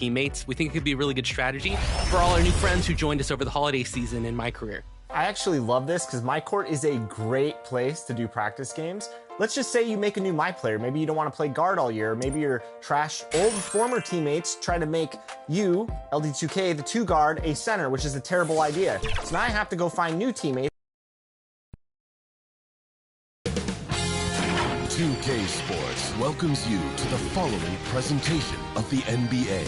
teammates. We think it could be a really good strategy for all our new friends who joined us over the holiday season in my career. I actually love this because my court is a great place to do practice games. Let's just say you make a new my player. Maybe you don't want to play guard all year. Maybe your trash old former teammates try to make you, LD2K, the 2 guard, a center, which is a terrible idea. So now I have to go find new teammates. 2K Sports welcomes you to the following presentation of the NBA.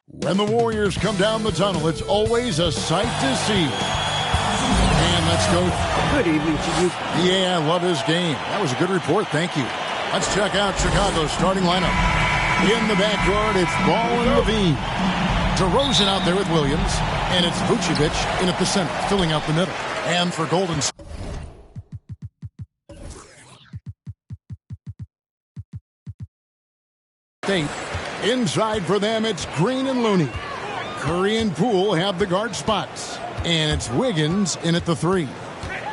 When the Warriors come down the tunnel, it's always a sight to see. And let's go. Good evening to you. Yeah, I love this game. That was a good report. Thank you. Let's check out Chicago's starting lineup. In the backcourt, it's Ball and Levine. DeRozan out there with Williams. And it's Vucevic in at the center, filling out the middle. And for Golden State, inside for them, it's Green and Looney. Curry and Poole have the guard spots. And it's Wiggins in at the 3.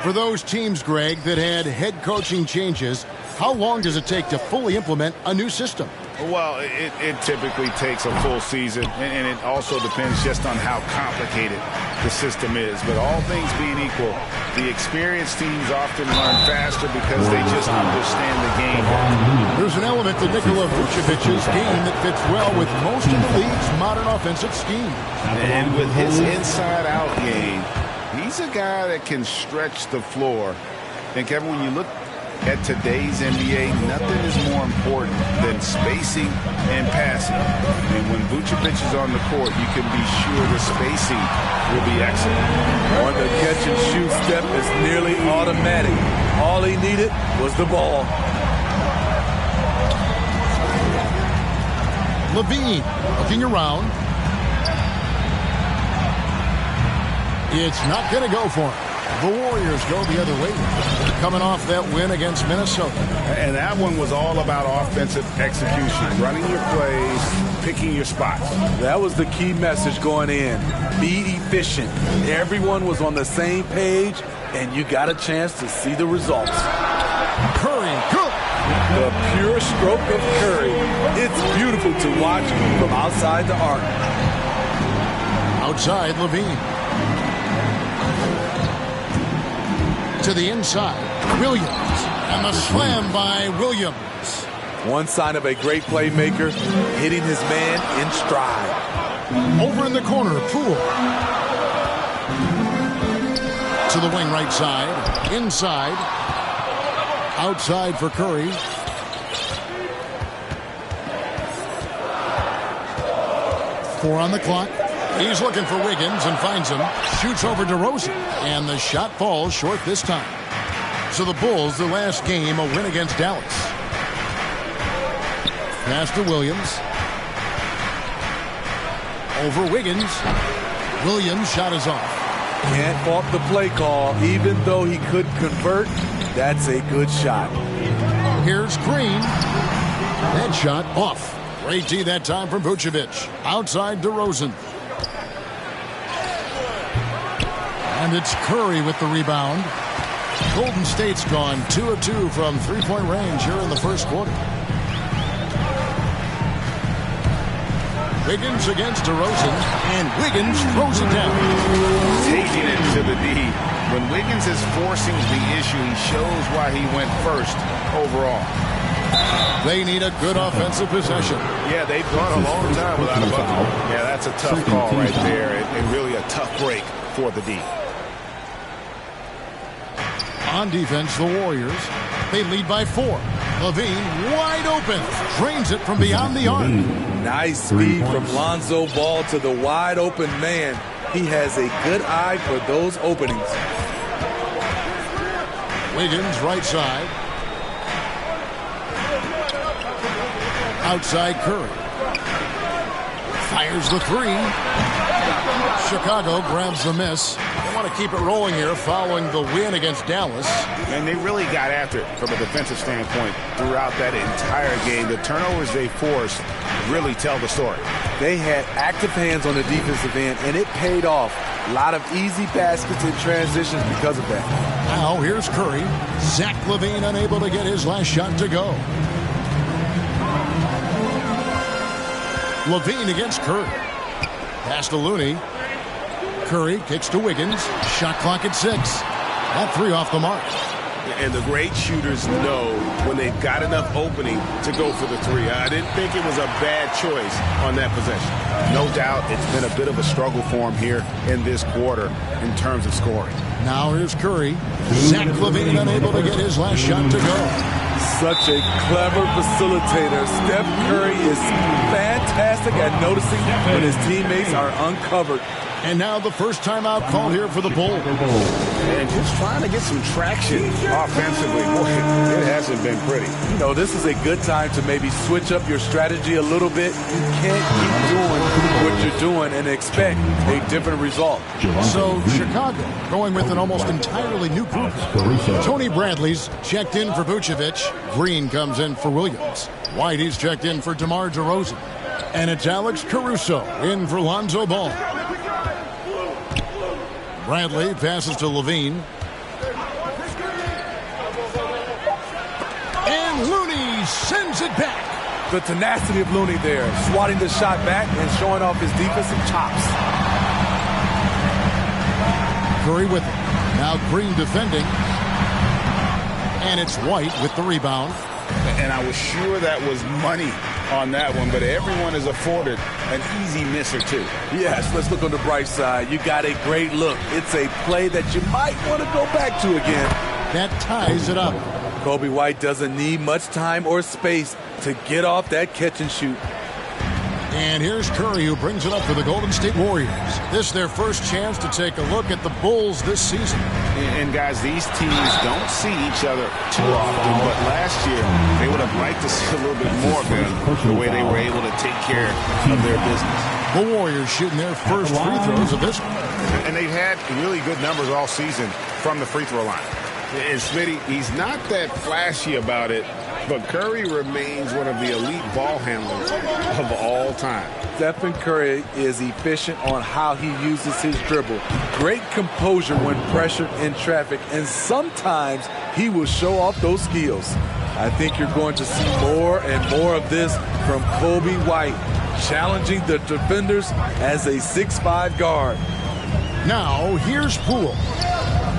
For those teams, Greg, that had head coaching changes, how long does it take to fully implement a new system? Well, it typically takes a full season, and it also depends just on how complicated the system is. But all things being equal, the experienced teams often learn faster because they just understand the game. There's an element to Nikola Vucevic's game that fits well with most of the league's modern offensive scheme. And with his inside-out game, he's a guy that can stretch the floor. And, Kevin, when you look at today's NBA, nothing is more important than spacing and passing. And when Vucevic is on the court, you can be sure the spacing will be excellent. On the catch-and-shoot step is nearly automatic. All he needed was the ball. Levine looking around. It's not going to go for him. The Warriors go the other way, coming off that win against Minnesota. And that one was all about offensive execution, running your plays, picking your spots. That was the key message going in. Be efficient. Everyone was on the same page, and you got a chance to see the results. Curry, good. The pure stroke of Curry. It's beautiful to watch from outside the arc. Outside, Levine. To the inside, Williams, and the slam by Williams. One sign of a great playmaker, hitting his man in stride. Over in the corner, Poole. To the wing right side, inside, outside for Curry. Four on the clock. He's looking for Wiggins and finds him. Shoots over DeRozan. And the shot falls short this time. So the Bulls, the last game, a win against Dallas. Pass to Williams. Over Wiggins. Williams' shot is off. Can't fault the play call. Even though he couldn't convert, that's a good shot. Here's Green. That shot off. Great D that time from Vucevic. Outside DeRozan. And it's Curry with the rebound. Golden State's gone 2 of 2 from three-point range here in the first quarter. Wiggins against DeRozan, and Wiggins throws it down. Taking it to the D. When Wiggins is forcing the issue, he shows why he went first overall. They need a good offensive possession. Yeah, they've gone a long time without a bucket. Yeah, that's a tough call right there, and really a tough break for the D. On defense, the Warriors, they lead by 4. Levine wide open, drains it from beyond the arc. Nice speed from Lonzo Ball to the wide open man. He has a good eye for those openings. Wiggins right side. Outside Curry. Fires the 3. Chicago grabs the miss. want to keep it rolling here following the win against Dallas. And they really got after it from a defensive standpoint throughout that entire game. The turnovers they forced really tell the story. They had active hands on the defensive end, and it paid off. A lot of easy baskets and transitions because of that. Now here's Curry. Zach LaVine unable to get his last shot to go. LaVine against Curry. Pass to Looney. Curry kicks to Wiggins. Shot clock at 6. That 3 off the mark. And the great shooters know when they've got enough opening to go for the 3. I didn't think it was a bad choice on that possession. No doubt it's been a bit of a struggle for him here in this quarter in terms of scoring. Now here's Curry. Zach LaVine unable to get his last shot to go. Such a clever facilitator. Steph Curry is fantastic at noticing when his teammates are uncovered. And now the first timeout called here for the Bulls. And just trying to get some traction offensively. Boy, it hasn't been pretty. You know, this is a good time to maybe switch up your strategy a little bit. You can't keep doing what you're doing and expect a different result. So Chicago going with an almost entirely new group. Tony Bradley's checked in for Vucevic. Green comes in for Williams. Whitey's checked in for DeMar DeRozan. And it's Alex Caruso in for Lonzo Ball. Bradley passes to LaVine. And Looney sends it back. The tenacity of Looney there, swatting the shot back and showing off his defensive chops. Curry with it. Now Green defending. And it's White with the rebound. And I was sure that was money on that one, but everyone is afforded an easy miss or two. Yes, let's look on the bright side. You got a great look. It's a play that you might want to go back to again. That ties it up. Kobe White doesn't need much time or space to get off that catch and shoot. And here's Curry, who brings it up for the Golden State Warriors. This is their first chance to take a look at the Bulls this season. And guys, these teams don't see each other too often, but last year they would have liked to see a little bit more of them, the way they were able to take care of their business. The Warriors shooting their first free throws of this one. And they've had really good numbers all season from the free throw line. And Smitty, he's not that flashy about it, but Curry remains one of the elite ball handlers of all time. Stephen Curry is efficient on how he uses his dribble. Great composure when pressured in traffic, and sometimes he will show off those skills. I think you're going to see more and more of this from Kobe White, challenging the defenders as a 6'5" guard. Now, here's Poole.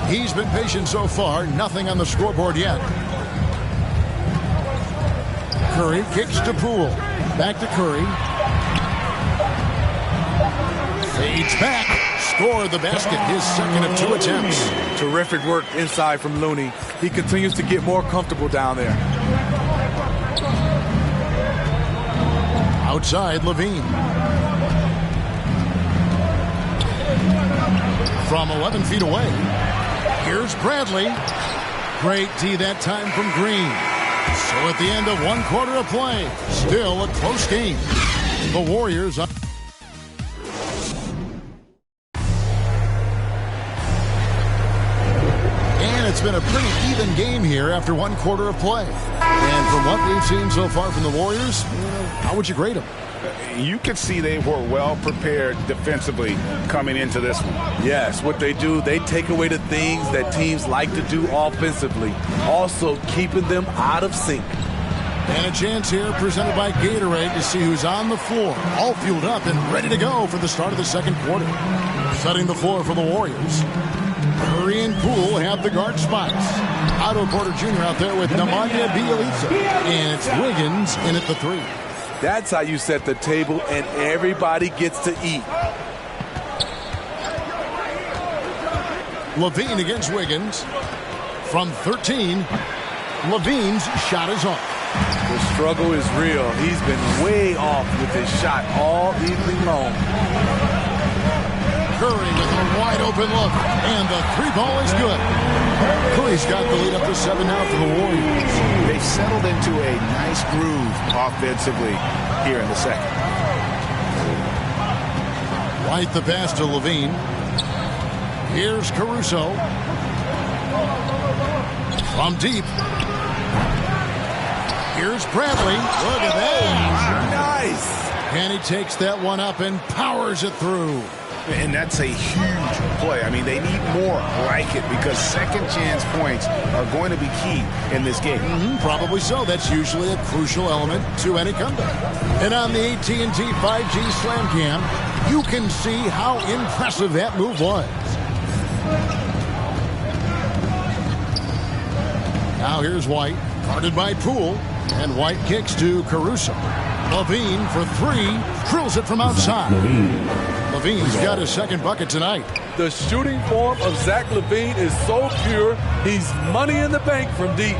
He's been patient so far, nothing on the scoreboard yet. Curry kicks to Poole. Back to Curry. Fades back. Scored the basket, his second of 2 attempts. Terrific work inside from Looney. He continues to get more comfortable down there. Outside, LaVine. From 11 feet away, here's Bradley. Great D that time from Green. So at the end of 1 quarter of play, still a close game. The Warriors up. And it's been a pretty even game here after 1 quarter of play. And from what we've seen so far from the Warriors, how would you grade them? You could see they were well prepared defensively coming into this one. Yes, what they do, they take away the things that teams like to do offensively, also keeping them out of sync. And a chance here presented by Gatorade to see who's on the floor, all fueled up and ready to go for the start of the second quarter. Setting the floor for the Warriors. Curry and Poole have the guard spots. Otto Porter Jr. out there with Nemanja Bjelica. And it's Wiggins in at the 3. That's how you set the table, and everybody gets to eat. LaVine against Wiggins. From 13, LaVine's shot is off. The struggle is real. He's been way off with his shot all evening long. Curry with a wide open look, and the 3 ball is good. Curry's got the lead up to 7 now for the Warriors. They've settled into a nice groove offensively here in the second. White the pass to LaVine. Here's Caruso. From deep. Here's Bradley. Look at that. Nice. And he takes that one up and powers it through. And that's a huge play. I mean, they need more like it because second chance points are going to be key in this game. Probably so. That's usually a crucial element to any comeback. And on the AT&T 5G Slam Cam, you can see how impressive that move was. Now here's White, guarded by Poole, and White kicks to Caruso. Levine for three, drills it from outside. Levine's got his second bucket tonight. The shooting form of Zach LaVine is so pure, he's money in the bank from deep.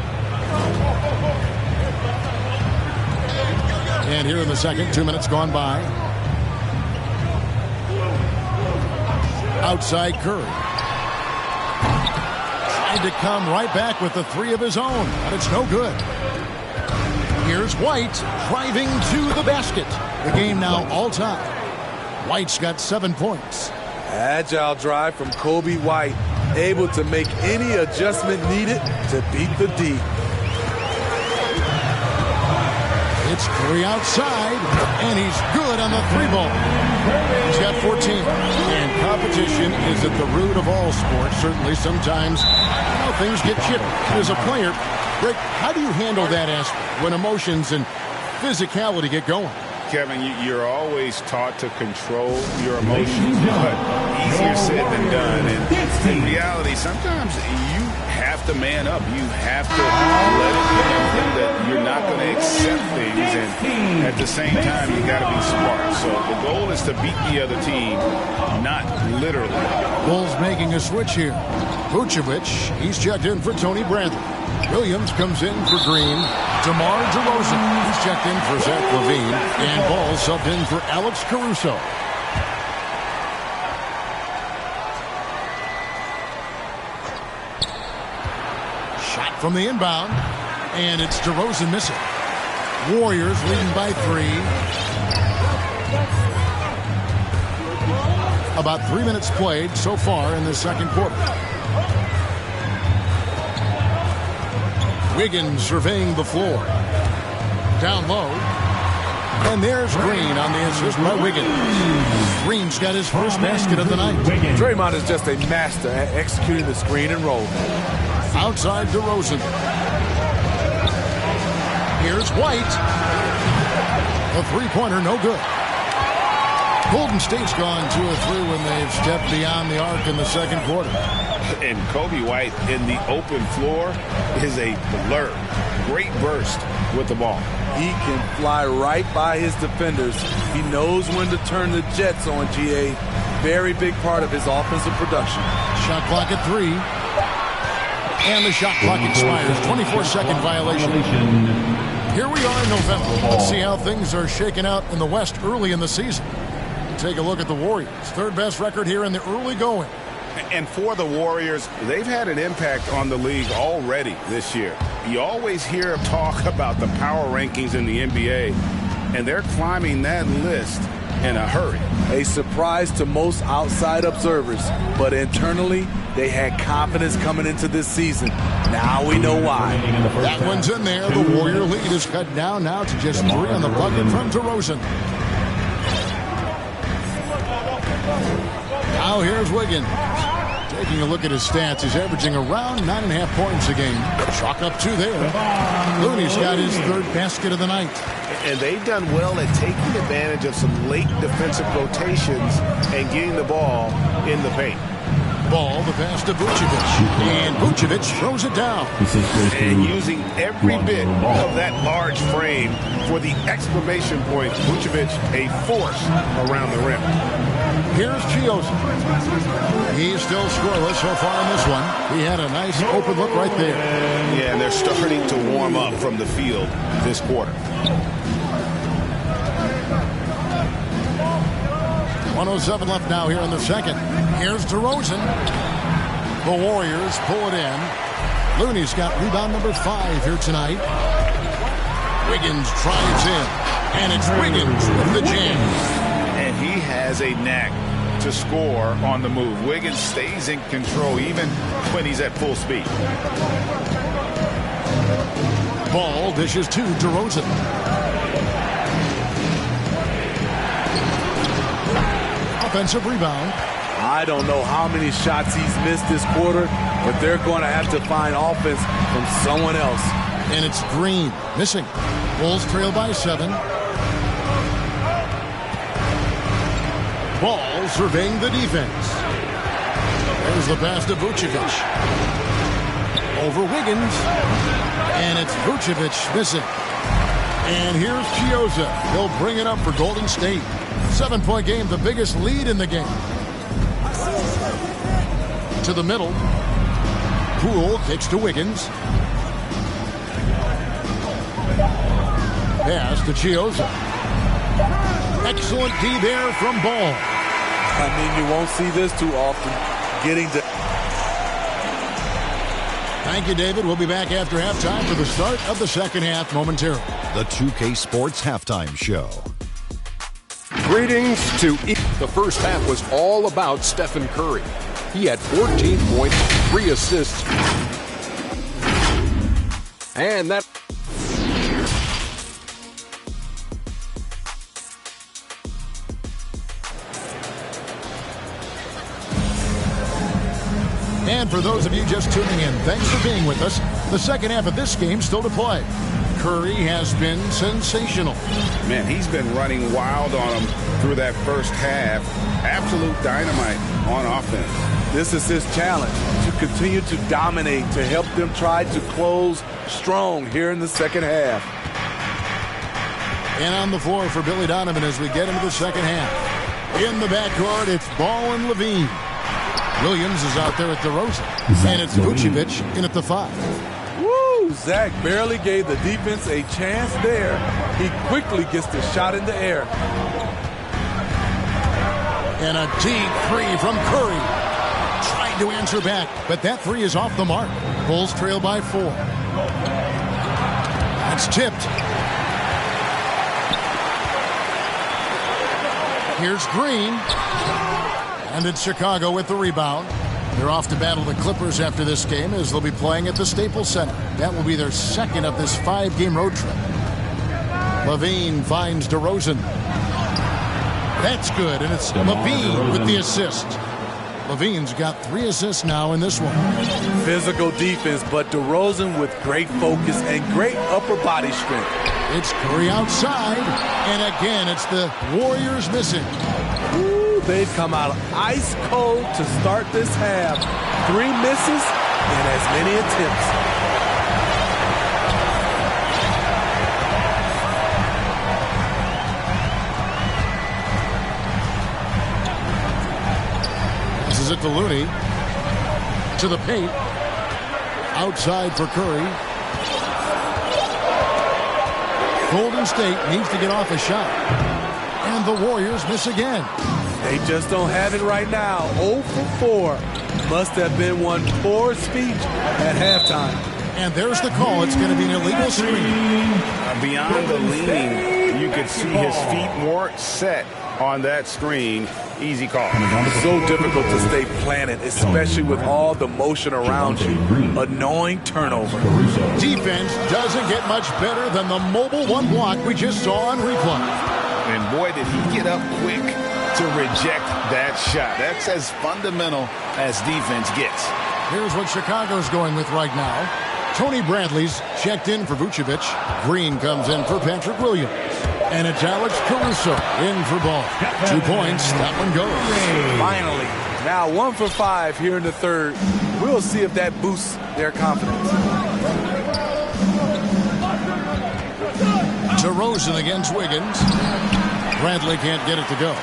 And here in the second, 2 minutes gone by. Outside Curry. Tried to come right back with the three of his own, but it's no good. Here's White driving to the basket. The game now all-time. White's got 7 points. Agile drive from Kobe White, able to make any adjustment needed to beat the D. It's three outside, and he's good on the three ball. He's got 14. And competition is at the root of all sports. Certainly sometimes things get chippy. As a player, Rick, how do you handle that aspect when emotions and physicality get going? Kevin, you're always taught to control your emotions, but easier said than done. And in reality, sometimes you have to man up. You have to let it be known that you're not going to accept things. And at the same time, you got to be smart. So the goal is to beat the other team, not literally. Bulls making a switch here. Vucevic, he's checked in for Tony Bradley. Williams comes in for Green. DeMar DeRozan, he's checked in for Zach LaVine. And Ball subbed in for Alex Caruso. Shot from the inbound. And it's DeRozan missing. Warriors leading by 3. About 3 minutes played so far in the second quarter. Wiggins surveying the floor. Down low. And there's Green on the assist by Wiggins. Green's got his first basket of the night. Draymond is just a master at executing the screen and roll. Outside DeRozan. Here's White. A three-pointer, no good. Golden State's gone 2 of 3 when they've stepped beyond the arc in the second quarter. And Kobe White in the open floor is a blur. Great burst with the ball. He can fly right by his defenders. He knows when to turn the Jets on, GA. Very big part of his offensive production. Shot clock at 3. And the shot clock expires. 24-second violation. Here we are in November. Let's see how things are shaking out in the West early in the season. Take a look at the Warriors. Third best record here in the early going. And for the Warriors, they've had an impact on the league already this year. You always hear talk about the power rankings in the NBA, and they're climbing that list in a hurry. A surprise to most outside observers, but internally, they had confidence coming into this season. Now we know why. That one's in there. The Warrior lead is cut down now to just 3 on the bucket from DeRozan. Now here's Wiggins. Taking a look at his stats, he's averaging around 9.5 points a game. Chalk up 2 there. Looney's got his third basket of the night. And they've done well at taking advantage of some late defensive rotations and getting the ball in the paint. Ball, the pass to Vucevic. And Vucevic throws it down. And using every bit of that large frame for the exclamation point. Vucevic, a force around the rim. Here's Chiosa. He's still scoreless so far in this one. He had a nice open look right there. Yeah, and they're starting to warm up from the field this quarter. 1:07 left now here in the second. Here's DeRozan. The Warriors pull it in. Looney's got rebound number 5 here tonight. Wiggins drives in. And it's Wiggins with the jam. And he has a knack to score on the move. Wiggins stays in control even when he's at full speed. Ball dishes to DeRozan. Offensive rebound. I don't know how many shots he's missed this quarter, but they're going to have to find offense from someone else. And it's Green missing. Bulls trail by 7. Ball surveying the defense. There's the pass to Vucevic. Over Wiggins. And it's Vucevic missing. And here's Chiozza. He'll bring it up for Golden State. 7-point game, the biggest lead in the game. To the middle. Poole kicks to Wiggins. Pass to Chiozza. Excellent D there from Ball. I mean, you won't see this too often. Getting to... Thank you, David. We'll be back after halftime for the start of the second half momentarily. The 2K Sports Halftime Show. Greetings to the first half was all about Stephen Curry. He had 14 points, 3 assists, and that... And for those of you just tuning in, thanks for being with us. The second half of this game still to play. Curry has been sensational. Man, he's been running wild on him through that first half. Absolute dynamite on offense. This is his challenge, to continue to dominate, to help them try to close strong here in the second half. And on the floor for Billy Donovan as we get into the second half. In the backcourt, it's Ball and Levine. Williams is out there at DeRozan. And it's Vucevic in at the 5. Woo! Zach barely gave the defense a chance there. He quickly gets the shot in the air. And a deep 3 from Curry. Tried to answer back, but that 3 is off the mark. Bulls trail by 4. It's tipped. Here's Green. And it's Chicago with the rebound. They're off to battle the Clippers after this game as they'll be playing at the Staples Center. That will be their second of this 5-game road trip. Levine finds DeRozan. That's good, and it's Levine with the assist. Levine's got 3 assists now in this one. Physical defense, but DeRozan with great focus and great upper body strength. It's Curry outside, and again, it's the Warriors missing. Ooh, they've come out ice cold to start this half. 3 misses and as many attempts. This is it to Looney. To the paint. Outside for Curry. Golden State needs to get off a shot. And the Warriors miss again. They just don't have it right now. 0 for 4. Must have been one poor speech at halftime. And there's the call. It's going to be an illegal screen. Beyond the lean, you could see his feet more set on that screen. Easy call. It's so difficult to stay planted, especially with all the motion around you. Annoying turnover. Defense doesn't get much better than the mobile 1 block we just saw on replay. And boy, did he get up quick to reject that shot. That's as fundamental as defense gets. Here's what Chicago's going with right now. Tony Bradley's checked in for Vucevic. Green comes in for Patrick Williams. And it's Alex Caruso in for Ball. 2 points. That one goes. Finally. Now 1 for 5 here in the third. We'll see if that boosts their confidence. DeRozan against Wiggins. Bradley can't get it to go.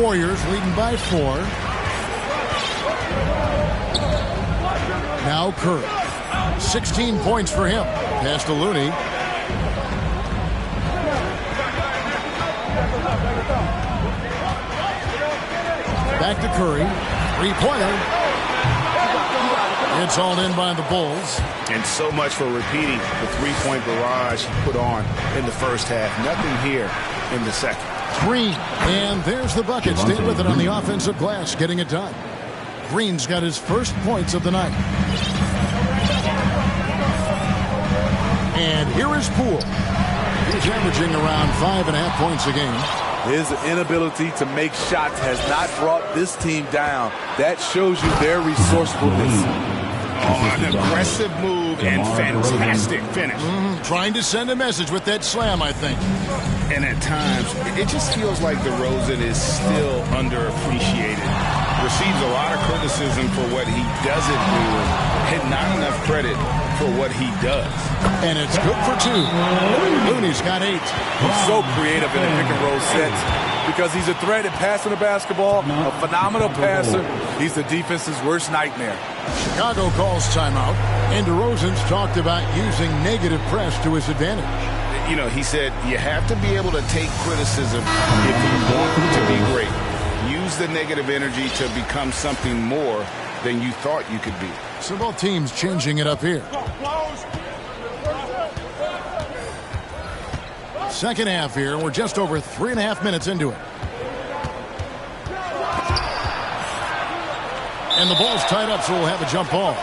Warriors leading by 4. Now Curry. 16 points for him. Pass to Looney. Back to Curry. 3-pointer. It's hauled in by the Bulls. And so much for repeating the three-point barrage he put on in the first half. Nothing here in the second. Green, and there's the bucket. Staying with it on the offensive glass, getting it done. Green's got his first points of the night. And here is Poole. He's averaging around 5.5 points a game. His inability to make shots has not brought this team down. That shows you their resourcefulness. Oh, an aggressive move and fantastic finish. Trying to send a message with that slam, I think. And at times, it just feels like DeRozan is still underappreciated. Receives a lot of criticism for what he doesn't do, and not enough credit for what he does. And it's good for 2. Looney's got 8. He's so creative in the pick-and-roll sets because he's a threat at passing the basketball, a phenomenal passer. He's the defense's worst nightmare. Chicago calls timeout, and DeRozan's talked about using negative press to his advantage. You know, he said you have to be able to take criticism if you want to be great. Use the negative energy to become something more than you thought you could be. So both teams changing it up here. Second half here. We're just over 3.5 minutes into it. And the ball's tied up, so we'll have a jump ball.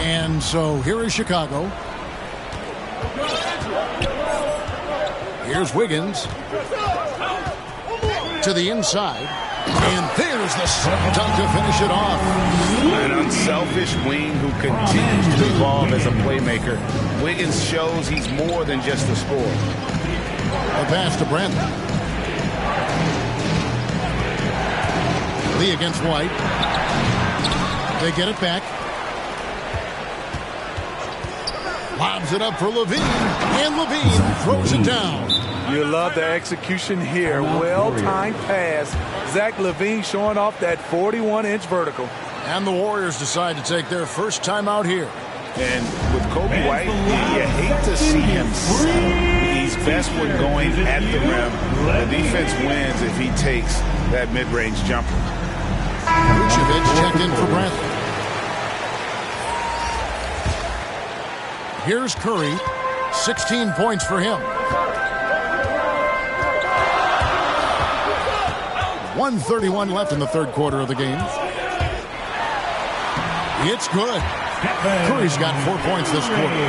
And so here is Chicago. Here's Wiggins. To the inside. And there's the slam dunk to finish it off. An unselfish wing who continues to evolve as a playmaker. Wiggins shows he's more than just a scorer. A pass to Brandon. Lee against White. They get it back. Lobs it up for Levine. And Levine throws it down. You love the execution here. Well-timed pass. Zach LaVine showing off that 41-inch vertical. And the Warriors decide to take their first time out here. And with Kobe White, you hate to see him settle. He's best when going at the rim. The defense wins if he takes that mid-range jumper. Vucevic checked in for Bradley. Here's Curry. 16 points for him. 1:31 left in the third quarter of the game. It's good. Curry's got 4 points this quarter.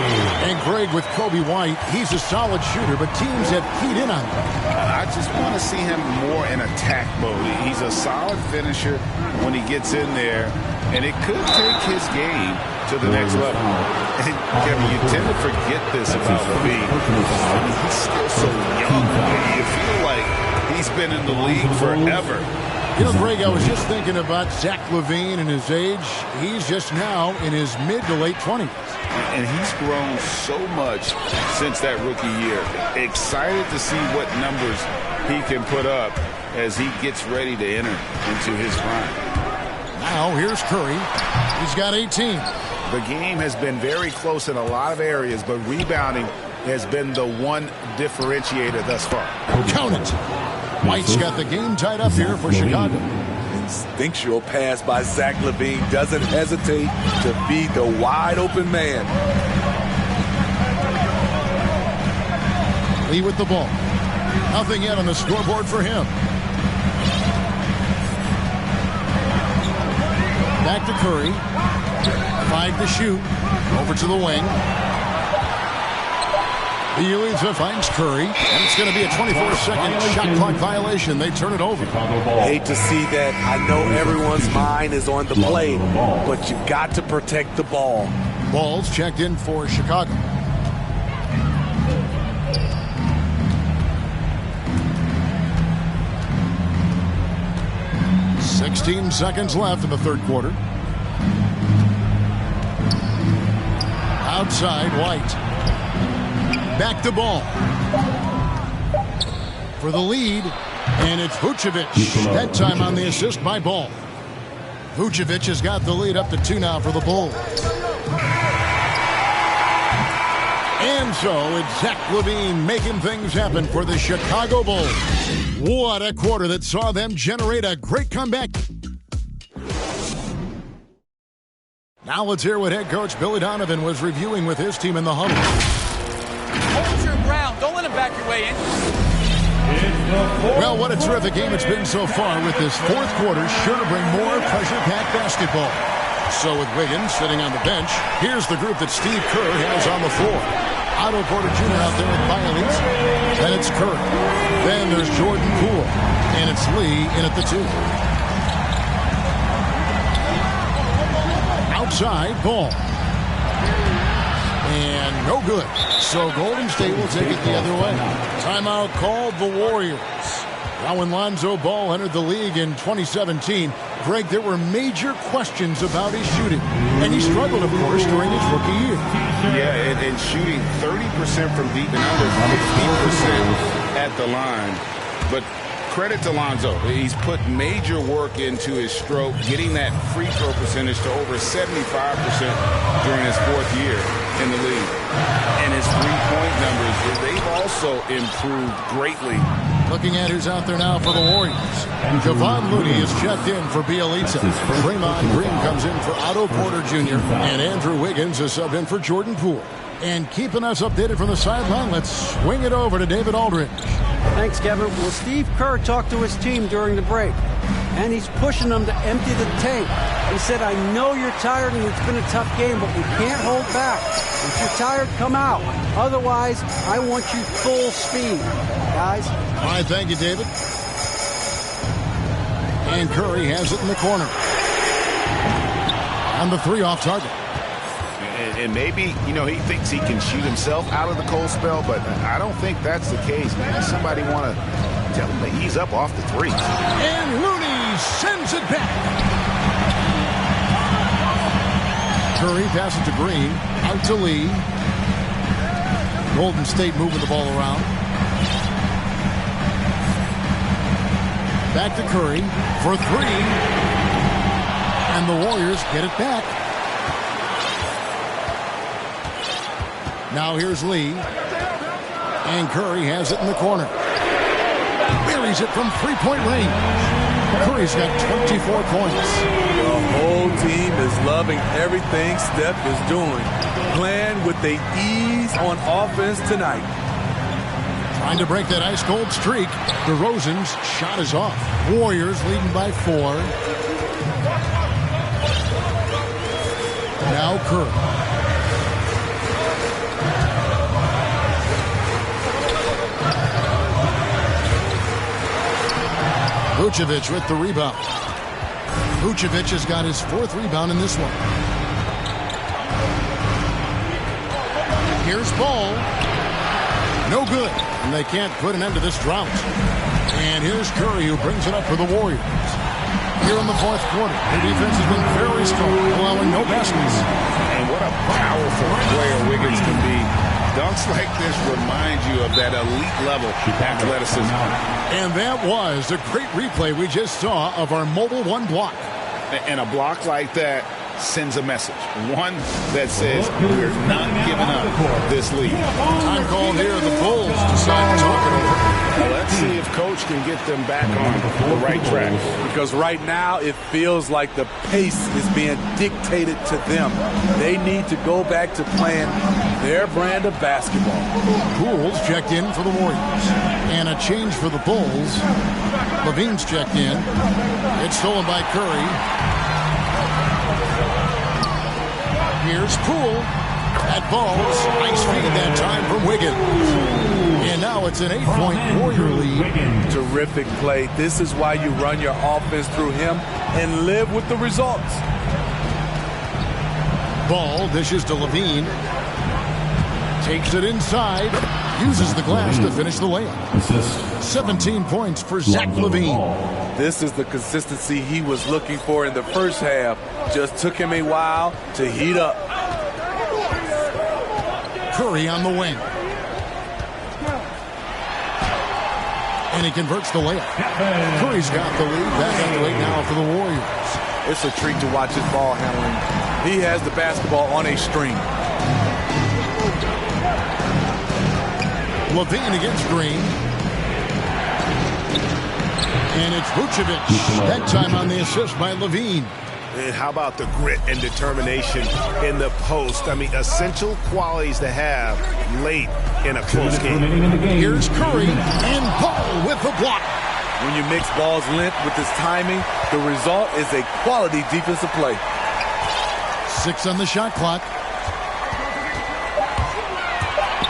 And Greg, with Kobe White, he's a solid shooter, but teams have keyed in on him. I just want to see him more in attack mode. He's a solid finisher when he gets in there, and it could take his game to the next level. And Kevin, you tend to forget this about LaVine. He's still so young. You feel like he's been in the league forever. You know, Greg, I was just thinking about Zach LaVine and his age. He's just now in his mid to late 20s. And he's grown so much since that rookie year. Excited to see what numbers he can put up as he gets ready to enter into his prime. Now here's Curry. He's got 18. The game has been very close in a lot of areas, but rebounding has been the one differentiator thus far. Count it. White's got the game tied up here for Chicago. Instinctual pass by Zach LaVine doesn't hesitate to feed the wide open man. Lee with the ball. Nothing yet on the scoreboard for him. Back to Curry. 5 to shoot. Over to the wing. The Uinta finds Curry, and it's going to be a 24-second shot clock violation. They turn it over. Hate to see that. I know everyone's mind is on the play, but you got to protect the ball. Ball's checked in for Chicago. "16 seconds left in the third quarter. Outside, White. Back to ball. For the lead, and it's Vucevic. That time on the assist by Ball. Vucevic has got the lead up to 2 now for the Bulls. And so it's Zach LaVine making things happen for the Chicago Bulls. What a quarter that saw them generate a great comeback. Now let's hear what head coach Billy Donovan was reviewing with his team in the huddle. Hold your ground. Don't let him back your way in. Well, what a terrific game it's been so far, with this fourth quarter sure to bring more pressure-packed basketball. So with Wiggins sitting on the bench, here's the group that Steve Kerr has on the floor. Otto Porter Jr. out there with Bialese. Then it's Curry. Then there's Jordan Poole. And it's Lee in at the 2. Outside, Ball. And no good. So Golden State will take it the other way. Timeout called the Warriors. Now when Lonzo Ball entered the league in 2017, Greg, there were major questions about his shooting. And he struggled, of course, during his rookie year. Yeah, and shooting 30% from deep and under 50% at the line. But credit to Lonzo. He's put major work into his stroke, getting that free throw percentage to over 75% during his fourth year in the league. And his three-point numbers, they've also improved greatly. Looking at who's out there now for the Warriors. Javon Looney is checked in for Bielitsa. Draymond Green comes in for Otto Porter Jr. And Andrew Wiggins is subbed in for Jordan Poole. And keeping us updated from the sideline, let's swing it over to David Aldridge. Thanks, Kevin. Well, Steve Kerr talked to his team during the break, and he's pushing them to empty the tank. He said, I know you're tired and it's been a tough game, but we can't hold back. If you're tired, come out. Otherwise, I want you full speed, guys. All right, thank you, David. And Curry has it in the corner. And the 3 off target. And maybe, you know, he thinks he can shoot himself out of the cold spell, but I don't think that's the case. Maybe somebody want to tell him to ease up off the 3. And Looney sends it back. Curry passes to Green. Out to Lee. Golden State moving the ball around. Back to Curry for 3. And the Warriors get it back. Now here's Lee. And Curry has it in the corner. Buries it from three-point range. Curry's got 24 points. The whole team is loving everything Steph is doing. Playing with the ease on offense tonight. Trying to break that ice-cold streak. DeRozan's shot is off. Warriors leading by 4. Now Curry. Vucevic with the rebound. Vucevic has got his 4th rebound in this one. Here's Ball. No good. And they can't put an end to this drought. And here's Curry, who brings it up for the Warriors. Here in the 4th quarter, their defense has been very strong, allowing no baskets. And what a powerful player Wiggins can be. Dunks like this remind you of that elite level athleticism. And that was a great replay we just saw of our Mobile One block. And a block like that sends a message. One that says we're not giving up this lead. Time called here. The Bulls decide to talk it over. Well, let's see if Coach can get them back on the right track. Because right now it feels like the pace is being dictated to them. They need to go back to playing their brand of basketball. Poole's checked in for the Warriors. And a change for the Bulls. Levine's checked in. It's stolen by Curry. Here's Poole. That ball's nice feed that time from Wiggins. And now it's an 8-point Warrior lead. Terrific play. This is why you run your offense through him and live with the results. Ball dishes to Levine. Takes it inside. Uses the glass to finish the layup. 17 points for Zach LaVine. This is the consistency he was looking for in the first half. Just took him a while to heat up. Curry on the wing. And he converts the layup. Curry's got the lead. Back up to 8 now for the Warriors. It's a treat to watch his ball handling. He has the basketball on a string. Levine against Green. And it's Vucevic. That time on the assist by Levine. And how about the grit and determination in the post? I mean, essential qualities to have late in a close game. Here's Curry, and Paul with the block. When you mix ball's length with his timing, the result is a quality defensive play. 6 on the shot clock.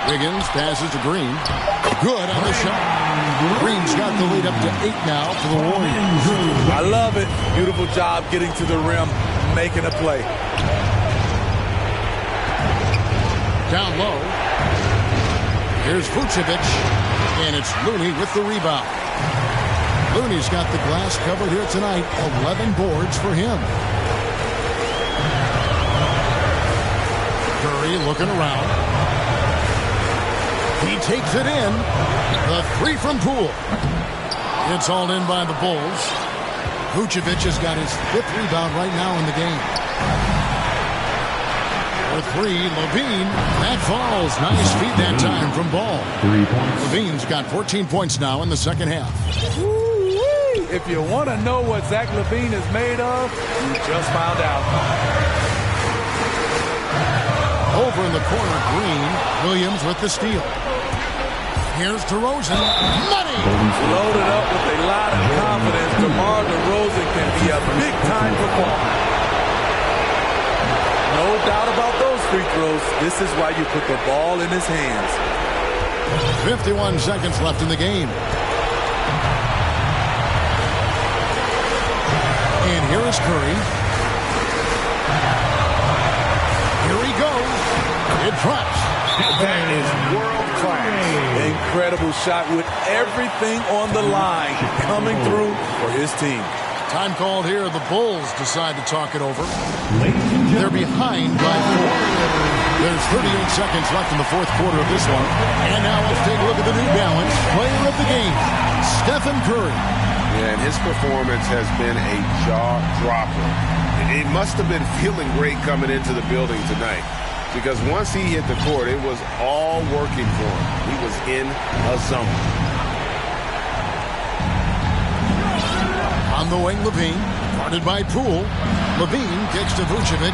Wiggins passes to Green. Good on the shot. Green's got the lead up to 8 now for the Warriors. I love it. Beautiful job getting to the rim, making a play. Down low. Here's Vucevic. And it's Looney with the rebound. Looney's got the glass covered here tonight. 11 boards for him. Curry looking around. He takes it in. The 3 from Poole. It's all in by the Bulls. Vucevic has got his 5th rebound right now in the game. For 3, Levine. That falls. Nice feed that time from Ball. 3 points. Levine's got 14 points now in the second half. Woo-wee. If you want to know what Zach LaVine is made of, you just found out. Over in the corner, Green. Williams with the steal. Here's DeRozan. Money! Loaded up with a lot of confidence. DeMar DeRozan can be a big-time performer. No doubt about those free throws. This is why you put the ball in his hands. 51 seconds left in the game. And here is Curry. Here he goes. It drops. That is world-class. Incredible shot with everything on the line coming through for his team. Time called here. The Bulls decide to talk it over. They're behind by 4. There's 38 seconds left in the 4th quarter of this one. And now let's take a look at the New Balance player of the game, Stephen Curry. Yeah, and his performance has been a jaw-dropper. It must have been feeling great coming into the building tonight. Because once he hit the court, it was all working for him. He was in a zone. On the wing, Levine, guarded by Poole. Levine kicks to Vucevic.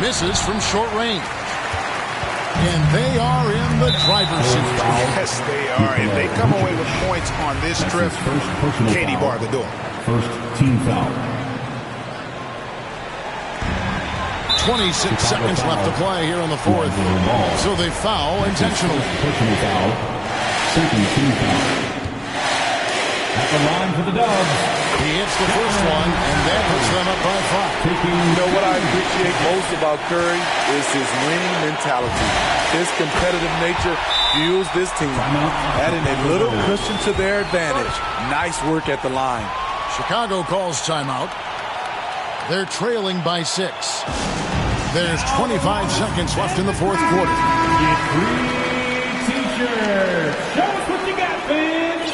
Misses from short range. And they are in the driver's seat. Yes, they are. If they come away with points on this trip, Katie bar the door. First team foul. 26 seconds left to play here in the 4th. So they foul intentionally. Personal foul. Second team foul. At the line for the Dubs. He hits the first one, and that puts them up by 5. You know what I appreciate most about Curry is his winning mentality. His competitive nature fuels this team, adding a little cushion to their advantage. Nice work at the line. Chicago calls timeout. They're trailing by 6. There's 25 seconds left in the 4th quarter. Get free t-shirts. Show us what you got, fans.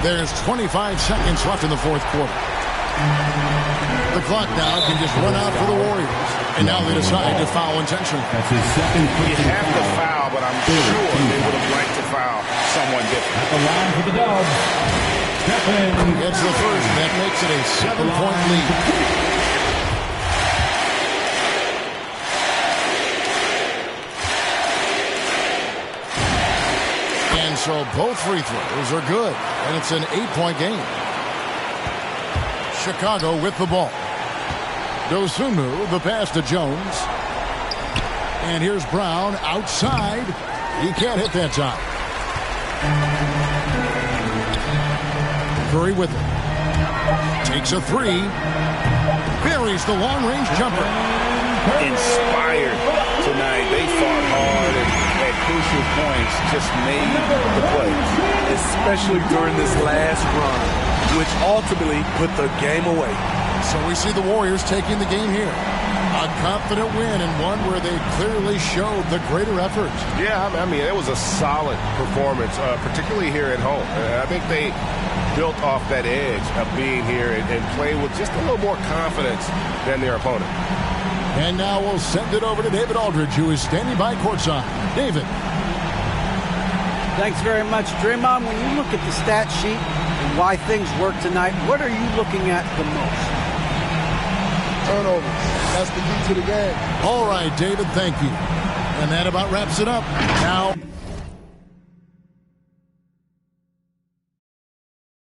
There's 25 seconds left in the 4th quarter. The clock now can just run out for the Warriors. And now they decide to foul intentionally. That's his second. You have to foul, but I'm sure they would have liked to foul someone different. At the line for the Dubs. Stephen. It's the first. That makes it a 7-point lead. And so both free throws are good. And it's an 8-point game. Chicago with the ball. Dosunmu, the pass to Jones. And here's Brown outside. He can't hit that time. Curry with it. Takes a 3. Buries the long-range jumper. Inspired tonight. They fought hard and at crucial points just made the plays. Especially during this last run, which ultimately put the game away. So we see the Warriors taking the game here. A confident win and one where they clearly showed the greater effort. Yeah, I mean, it was a solid performance, particularly here at home. I think they built off that edge of being here and playing with just a little more confidence than their opponent. And now we'll send it over to David Aldridge, who is standing by courtside. David. Thanks very much, Draymond. When you look at the stat sheet and why things work tonight, what are you looking at the most? Turnovers. That's the key to the game. All right, David, thank you. And that about wraps it up. Now